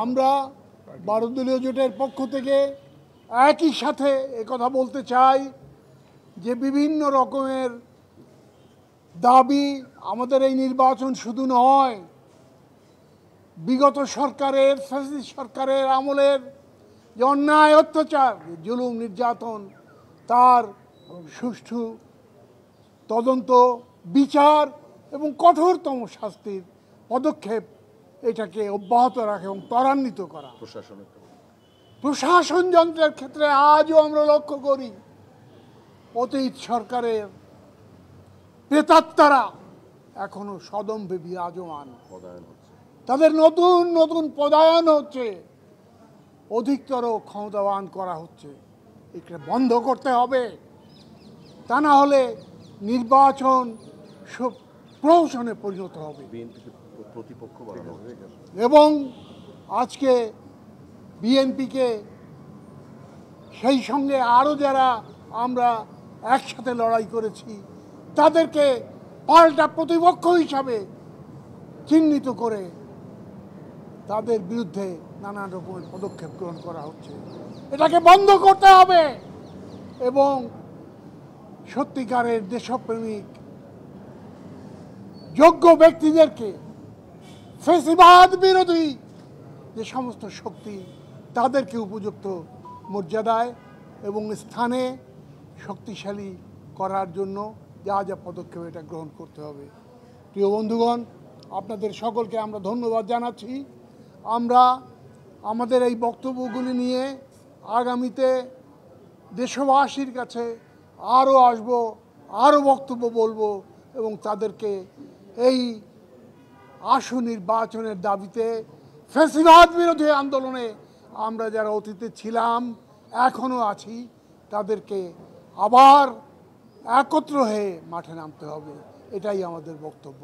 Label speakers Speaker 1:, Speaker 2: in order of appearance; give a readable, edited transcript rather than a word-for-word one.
Speaker 1: আমরা 12 দলীয় জোটের পক্ষ থেকে একই সাথে একথা বলতে চাই যে বিভিন্ন রকমের দাবি, আমাদের এই নির্বাচন শুধু নয়, বিগত সরকারের ফ্যাসিস্ট সরকারের আমলের যে অন্যায় অত্যাচার, জুলুম নির্যাতন, তার সুষ্ঠু তদন্ত, বিচার এবং কঠোরতম শাস্তির পদক্ষেপ এটাকে অব্যাহত রাখা এবং ত্বরান্বিত করা। প্রশাসন যন্ত্রের ক্ষেত্রে আজও আমরা লক্ষ্য করি অতীত সরকারের প্রেতাত্মারা এখনো সদম্ভে বিরাজমান, তাদের নতুন নতুন পদায়ন হচ্ছে, অধিকতর ক্ষমতাবান করা হচ্ছে। এটা বন্ধ করতে হবে, তা না হলে নির্বাচন প্রহসনে পরিণত হবে। এবং আজকে বিএনপিকে সেই সঙ্গে আরও যারা আমরা একসাথে লড়াই করেছি তাদেরকে পাল্টা প্রতিপক্ষ হিসাবে চিহ্নিত করে তাদের বিরুদ্ধে নানা রকমের পদক্ষেপ গ্রহণ করা হচ্ছে। এটাকে বন্ধ করতে হবে এবং সত্যিকারের দেশপ্রেমিক যোগ্য ব্যক্তিদেরকে, ফ্যাসিবাদ বিরোধী যে সমস্ত শক্তি, তাদেরকে উপযুক্ত মর্যাদায় এবং স্থানে শক্তিশালী করার জন্য যা যা পদক্ষেপ এটা গ্রহণ করতে হবে। প্রিয় বন্ধুগণ, আপনাদের সকলকে আমরা ধন্যবাদ জানাচ্ছি। আমরা আমাদের এই বক্তব্যগুলি নিয়ে আগামীতে দেশবাসীর কাছে আরও আসব, আরও বক্তব্য বলবো এবং তাদেরকে এই আসু নির্বাচনের দাবিতে, ফ্যাসিবাদ বিরোধী আন্দোলনে আমরা যারা অতীতে ছিলাম, এখনও আছি, তাদেরকে আবার একত্র হয়ে মাঠে নামতে হবে। এটাই আমাদের বক্তব্য।